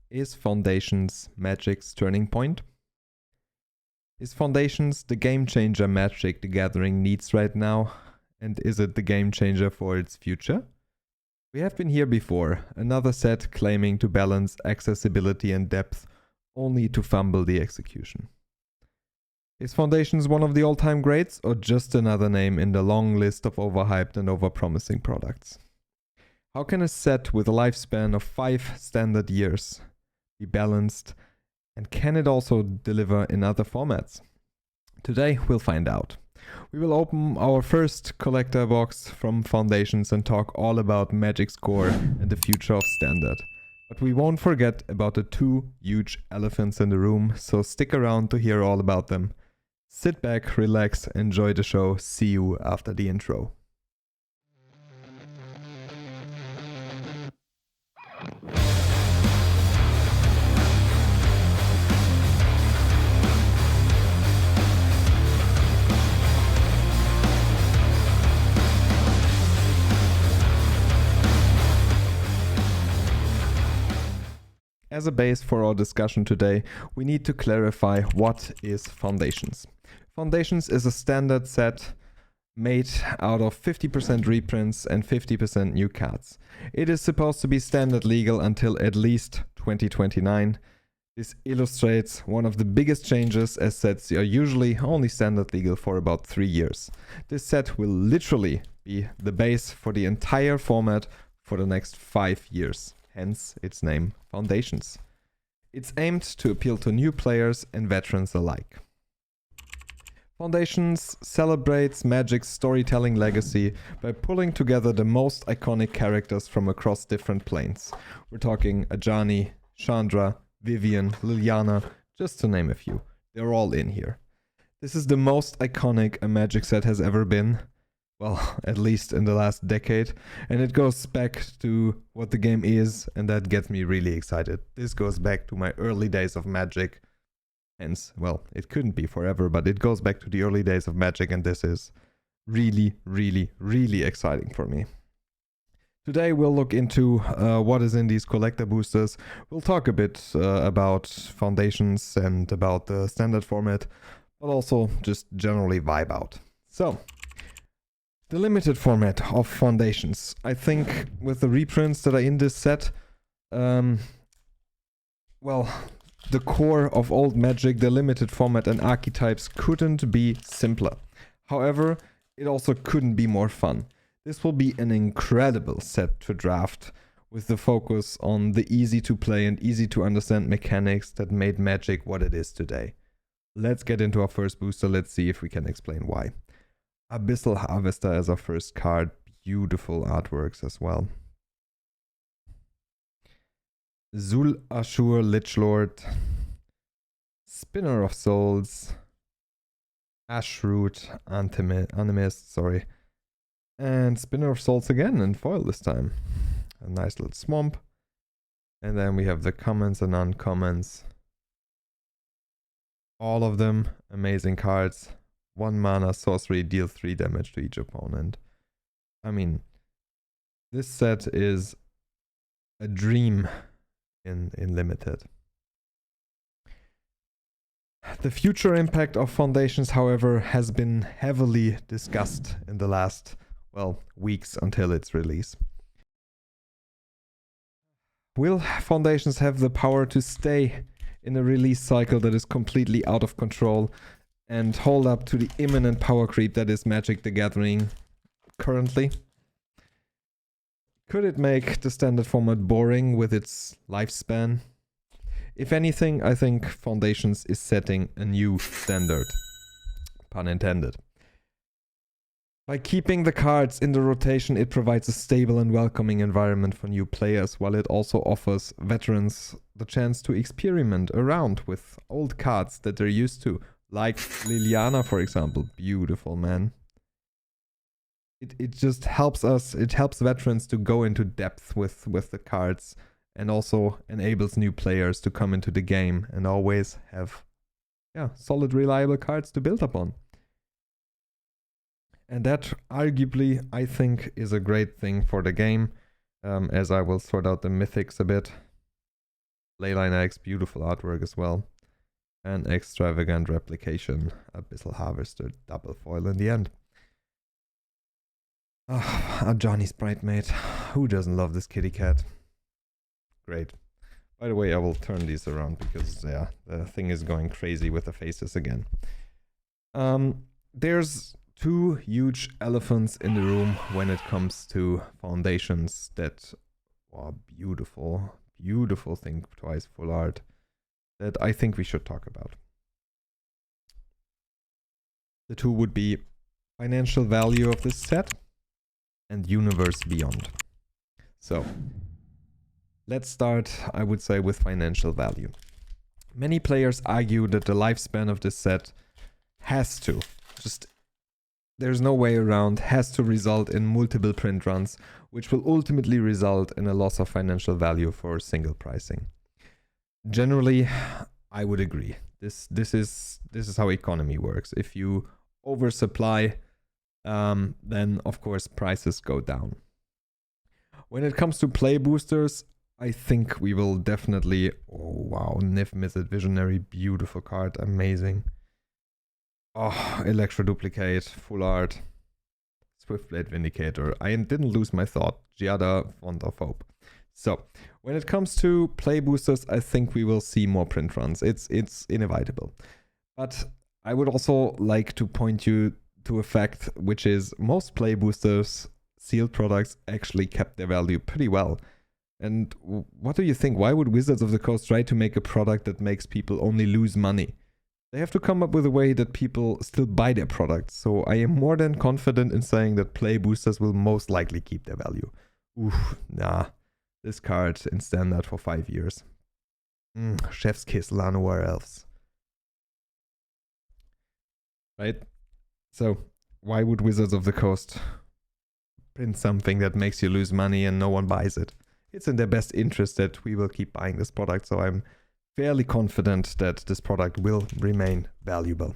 Is Foundations Magic's turning point? Is Foundations the game changer Magic the Gathering needs right now? And is it the game changer for its future? We have been here before, another set claiming to balance accessibility and depth, only to fumble the execution. Is Foundations one of the all-time greats, or just another name in the long list of overhyped and overpromising products? How can a set with a lifespan of 5 standard years be balanced, and can it also deliver in other formats? Today we'll find out. We will open our first collector box from Foundations and talk all about Magic's core and the future of Standard. But we won't forget about the 2 huge elephants in the room, so stick around to hear all about them. Sit back, relax, enjoy the show. See you after the intro. As a base for our discussion today, we need to clarify what is Foundations. Foundations is a standard set made out of 50% reprints and 50% new cards. It is supposed to be standard legal until at least 2029. This illustrates one of the biggest changes, as sets are usually only standard legal for about 3 years. This set will literally be the base for the entire format for the next 5 years. Hence its name, Foundations. It's aimed to appeal to new players and veterans alike. Foundations celebrates Magic's storytelling legacy by pulling together the most iconic characters from across different planes. We're talking Ajani, Chandra, Vivian, Liliana, just to name a few. They're all in here. This is the most iconic a Magic set has ever been. Well, at least in the last decade, and it goes back to what the game is, and that gets me really excited. This goes back to my early days of Magic, hence, well, it couldn't be forever, but it goes back to the early days of Magic, and this is really, really, really exciting for me. Today we'll look into what is in these collector boosters. We'll talk a bit about Foundations and about the standard format, but also just generally vibe out. So, the limited format of Foundations. I think with the reprints that are in this set, well, the core of old Magic, the limited format and archetypes couldn't be simpler. However, it also couldn't be more fun. This will be an incredible set to draft, with the focus on the easy to play and easy to understand mechanics that made Magic what it is today. Let's get into our first booster. Let's see if we can explain why. Abyssal Harvester as our first card. Beautiful artworks as well. Zul Ashur Lichlord. Spinner of Souls. Ashroot Animist, sorry. And Spinner of Souls again in foil this time. A nice little swamp. And then we have the commons and uncommons. All of them amazing cards. 1 mana sorcery, deal 3 damage to each opponent. I mean, this set is a dream in limited. The future impact of Foundations, however, has been heavily discussed in the last, well, weeks until its release. Will Foundations have the power to stay in a release cycle that is completely out of control and hold up to the imminent power creep that is Magic the Gathering currently? Could it make the standard format boring with its lifespan? If anything, I think Foundations is setting a new standard. Pun intended. By keeping the cards in the rotation, it provides a stable and welcoming environment for new players, while it also offers veterans the chance to experiment around with old cards that they're used to. Like Liliana, for example. Beautiful, man. It just helps us, it helps veterans to go into depth with the cards, and also enables new players to come into the game and always have solid, reliable cards to build upon. And that arguably, I think, is a great thing for the game, as I will sort out the mythics a bit. Leyline X, beautiful artwork as well. And extravagant replication, Abyssal Harvester, double foil in the end. Ah, Johnny's Bridemaid. Who doesn't love this kitty cat? Great. By the way, I will turn these around because, yeah, the thing is going crazy with the faces again. There's two huge elephants in the room when it comes to foundations that are beautiful, beautiful Think Twice full art that I think we should talk about. The two would be financial value of this set and universe beyond. So let's start, I would say, with financial value. Many players argue that the lifespan of this set has to, there's no way around, has to result in multiple print runs, which will ultimately result in a loss of financial value for single pricing. Generally, I would agree. This is how economy works. If you oversupply, then of course prices go down. When it comes to play boosters, I think we will definitely... Oh wow, Niv Mythid Visionary, beautiful card, amazing. Oh, Electro Duplicate, full art, Swiftblade Vindicator. I didn't lose my thought. Giada, Font of Hope. So, when it comes to play boosters, I think we will see more print runs. It's inevitable. But I would also like to point you to a fact, which is most play boosters, sealed products, actually kept their value pretty well. And what do you think? Why would Wizards of the Coast try to make a product that makes people only lose money? They have to come up with a way that people still buy their products. So I am more than confident in saying that play boosters will most likely keep their value. Oof, nah. This card in standard for 5 years. Chef's kiss, Llanowar Elves. Right? So, why would Wizards of the Coast print something that makes you lose money and no one buys it? It's in their best interest that we will keep buying this product, so I'm fairly confident that this product will remain valuable.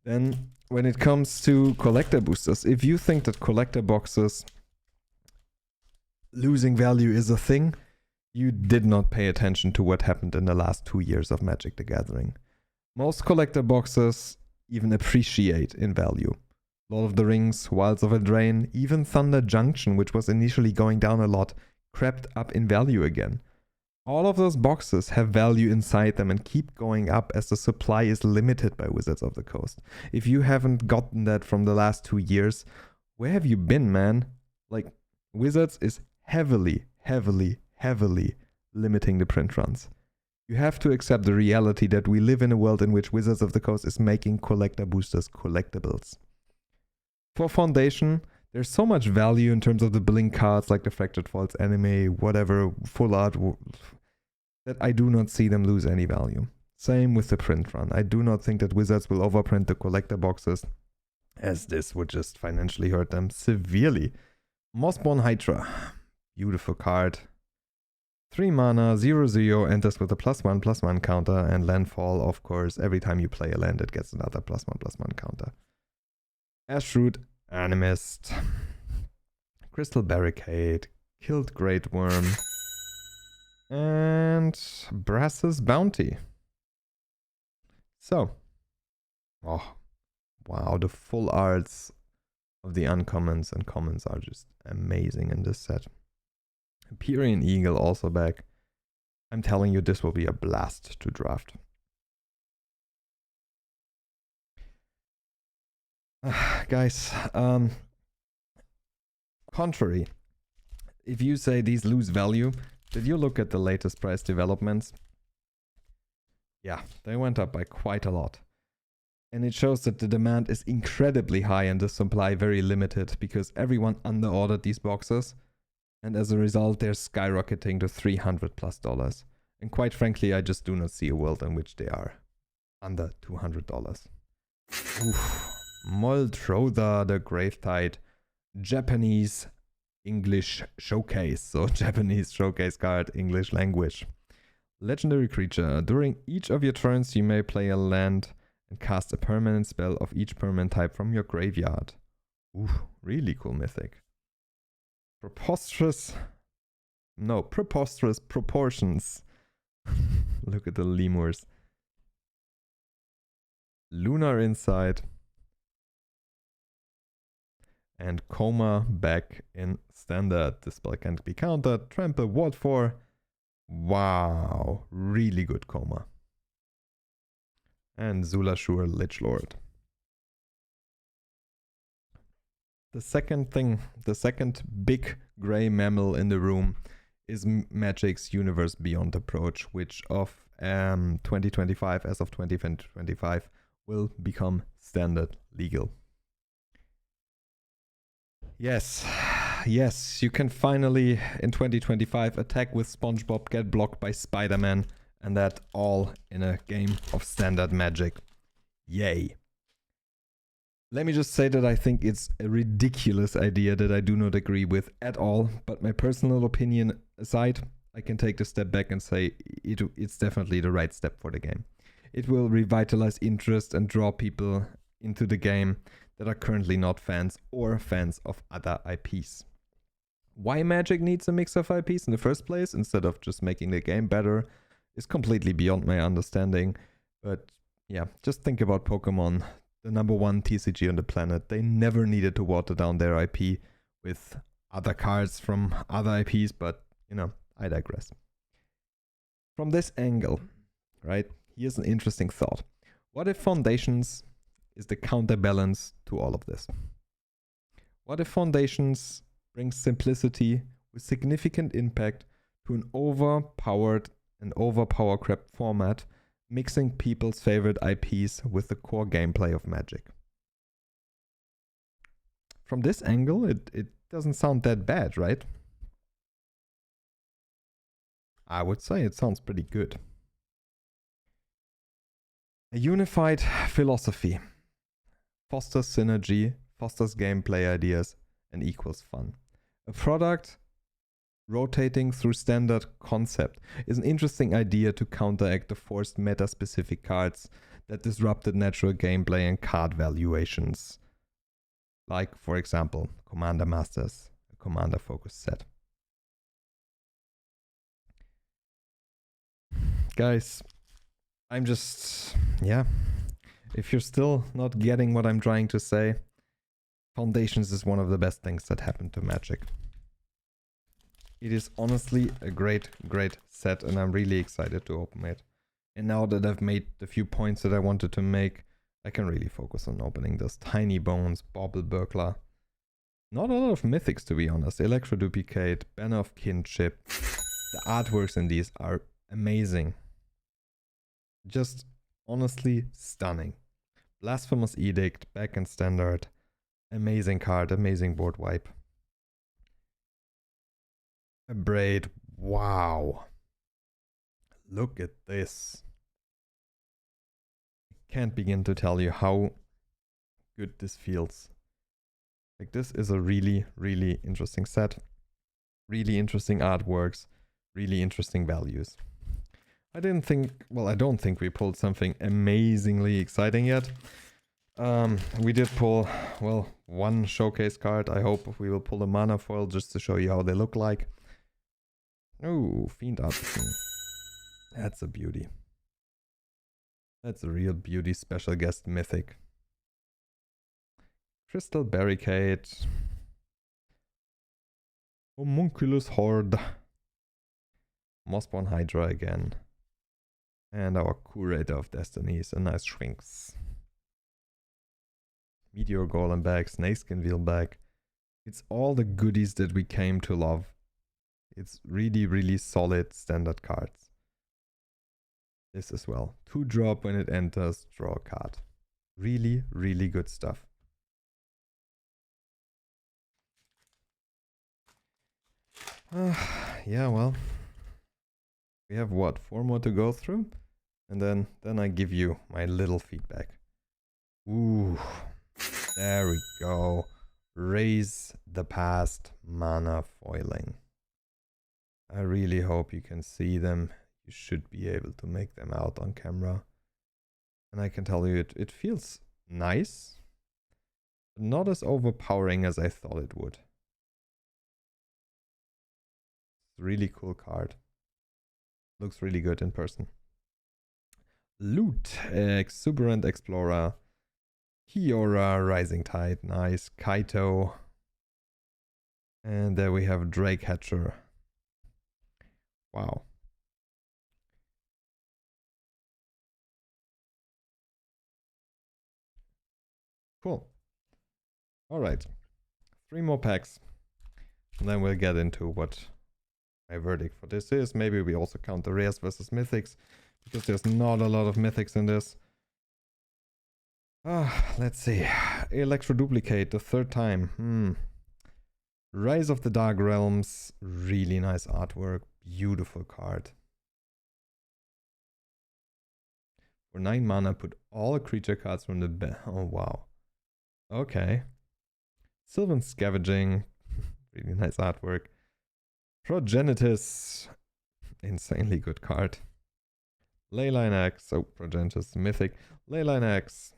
Then, when it comes to collector boosters, if you think that collector boxes losing value is a thing, you did not pay attention to what happened in the last 2 years of Magic the Gathering. Most collector boxes even appreciate in value. Lord of the Rings, Wilds of Eldraine, even Thunder Junction, which was initially going down a lot, crept up in value again. All of those boxes have value inside them and keep going up as the supply is limited by Wizards of the Coast. If you haven't gotten that from the last 2 years, where have you been, man? Like, Wizards is heavily limiting the print runs. You have to accept the reality that we live in a world in which Wizards of the Coast is making collector boosters collectibles. For Foundation, there's so much value in terms of the blink cards like the Fractured Falls anime, whatever, full art, that I do not see them lose any value. Same with the print run. I do not think that Wizards will overprint the collector boxes, as this would just financially hurt them severely. Mossborn Hydra. Beautiful card. 3 mana, 0/0, enters with a +1/+1 counter, and landfall, of course, every time you play a land, it gets another +1/+1 counter. Ashroot, Animist, Crystal Barricade, Killed Great Worm, and Brass's Bounty. So, oh, wow, the full arts of the uncommons and commons are just amazing in this set. Empyrean Eagle also back. I'm telling you, this will be a blast to draft. Guys, contrary, if you say these lose value, did you look at the latest price developments? Yeah, they went up by quite a lot. And it shows that the demand is incredibly high and the supply very limited because everyone underordered these boxes. And as a result, they're skyrocketing to $300+. And quite frankly, I just do not see a world in which they are under $200. Oof. Muldrotha the Gravetide, Japanese English Showcase. So Japanese Showcase card, English language. Legendary creature. During each of your turns, you may play a land and cast a permanent spell of each permanent type from your graveyard. Ooh, really cool mythic. Preposterous proportions. Look at the lemurs. Lunar inside. And Coma back in standard. This spell can't be countered. Trample, what for? Wow, really good Coma. And Zulashur, Lich Lord. The second big grey mammal in the room is Magic's Universe Beyond approach, which of 2025, as of 2025, will become standard legal. Yes, yes, you can finally, in 2025, attack with SpongeBob, get blocked by Spider-Man, and that all in a game of standard Magic. Yay. Let me just say that I think it's a ridiculous idea that I do not agree with at all, but my personal opinion aside, I can take a step back and say it's definitely the right step for the game. It will revitalize interest and draw people into the game that are currently not fans or fans of other IPs. Why Magic needs a mix of IPs in the first place instead of just making the game better is completely beyond my understanding. But yeah, just think about Pokemon, the #1 TCG on the planet. They never needed to water down their IP with other cards from other IPs, but you know, I digress. From this angle, right, here's an interesting thought. What if Foundations is the counterbalance to all of this? What if Foundations brings simplicity with significant impact to an overpowered and overpower-crept format, mixing people's favorite IPs with the core gameplay of Magic? From this angle, it doesn't sound that bad, right? I would say it sounds pretty good. A unified philosophy fosters synergy, fosters gameplay ideas, and equals fun. A product rotating through standard concept is an interesting idea to counteract the forced meta-specific cards that disrupted natural gameplay and card valuations. Like, for example, Commander Masters, a Commander-focused set. Guys, I'm just, yeah, if you're still not getting what I'm trying to say, Foundations is one of the best things that happened to Magic. It is honestly a great, great set, and I'm really excited to open it. And now that I've made the few points that I wanted to make, I can really focus on opening this. Tiny Bones, Bauble Burglar. Not a lot of mythics, to be honest. Electroduplicate, Banner of Kinship. The artworks in these are amazing. Just honestly stunning. Blasphemous Edict, back in standard. Amazing card, amazing board wipe. A Braid, wow. Look at this. I can't begin to tell you how good this feels. Like, this is a really, really interesting set. Really interesting artworks. Really interesting values. I don't think we pulled something amazingly exciting yet. We did pull, well, one showcase card. I hope we will pull a mana foil just to show you how they look like. Oh, Fiend Artisan. That's a beauty. That's a real beauty. Special guest mythic. Crystal Barricade. Homunculus Horde. Mossborn Hydra again. And our Curator of Destinies, a nice Shrinks. Meteor Golem back, Snakeskin Wheel back. It's all the goodies that we came to love. It's really, really solid standard cards. This as well. 2-drop when it enters, draw a card. Really, really good stuff. Yeah, well. We have what, 4 more to go through? And then I give you my little feedback. Ooh, there we go. Raise the Past mana foiling. I really hope you can see them. You should be able to make them out on camera. And I can tell you it feels nice, but not as overpowering as I thought it would. It's a really cool card. Looks really good in person. Loot, Exuberant Explorer, Kiora, Rising Tide, nice, Kaito, and there we have Drake Hatcher. Wow. Cool. All right, 3 more packs, and then we'll get into what my verdict for this is. Maybe we also count the rares versus mythics, because there's not a lot of mythics in this. Let's see. Electro Duplicate, the 3rd time. Rise of the Dark Realms, really nice artwork, beautiful card. For 9 mana, put all creature cards from the oh wow. Okay. Sylvan Scavenging, really nice artwork. Progenitus, insanely good card. Leyline Axe, oh, Progenitus, mythic. Leyline Axe,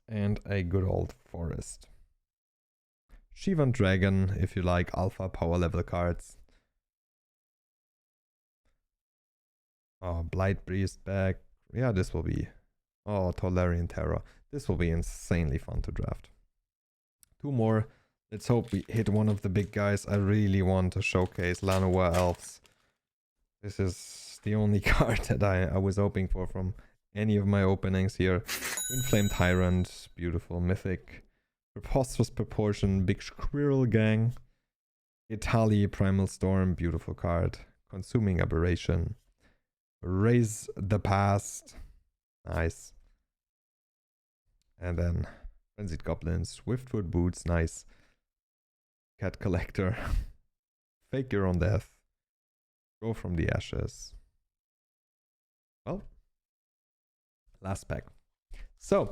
and a good old forest. Shivan Dragon, if you like alpha power level cards. Oh, Blight Priest back. Yeah, this will be... Oh, Tolarian Terror. This will be insanely fun to draft. 2 more. Let's hope we hit one of the big guys. I really want to showcase Llanowar Elves. This is the only card that I was hoping for from any of my openings here. Windflame Tyrant, beautiful mythic. Preposterous Proportion, Big Squirrel Gang. Itali, Primal Storm, beautiful card. Consuming Aberration. Raise the Past, nice. And then Frenzied Goblins, Swiftfoot Boots, nice. Cat Collector. Fake Your Own Death. Go from the Ashes. Well, last pack. So,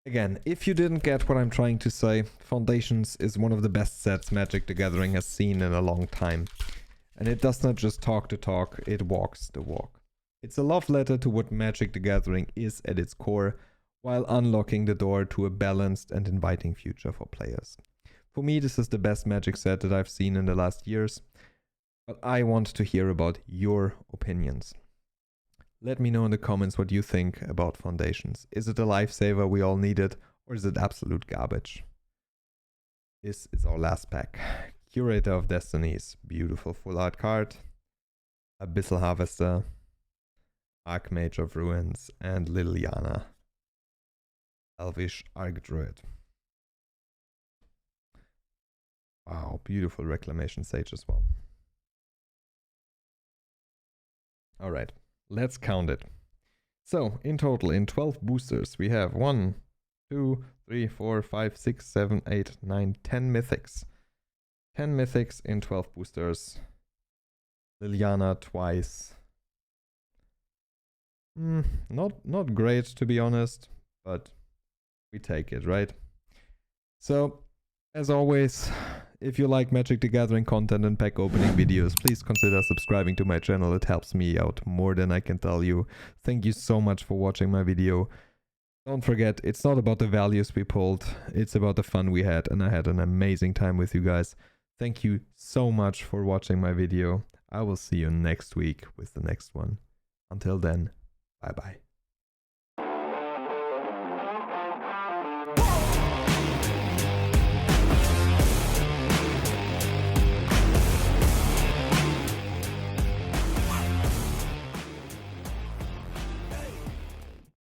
again, if you didn't get what I'm trying to say, Foundations is one of the best sets Magic the Gathering has seen in a long time. And it does not just talk the talk, it walks the walk. It's a love letter to what Magic the Gathering is at its core, while unlocking the door to a balanced and inviting future for players. For me, this is the best Magic set that I've seen in the last years, but I want to hear about your opinions. Let me know in the comments what you think about Foundations. Is it a lifesaver we all needed, or is it absolute garbage? This is our last pack. Curator of Destinies, beautiful full art card. Abyssal Harvester, Archmage of Ruins, and Liliana, Elvish Archdruid. Wow, beautiful Reclamation Sage as well. Alright, let's count it. So, in total, in 12 boosters, we have 1, 2, 3, 4, 5, 6, 7, 8, 9, 10 mythics. 10 mythics in 12 boosters. Liliana twice. Not great, to be honest, but we take it, right? So, as always, if you like Magic the Gathering content and pack opening videos, please consider subscribing to my channel. It helps me out more than I can tell you. Thank you so much for watching my video. Don't forget, it's not about the values we pulled, it's about the fun we had, and I had an amazing time with you guys. Thank you so much for watching my video. I will see you next week with the next one. Until then, bye bye.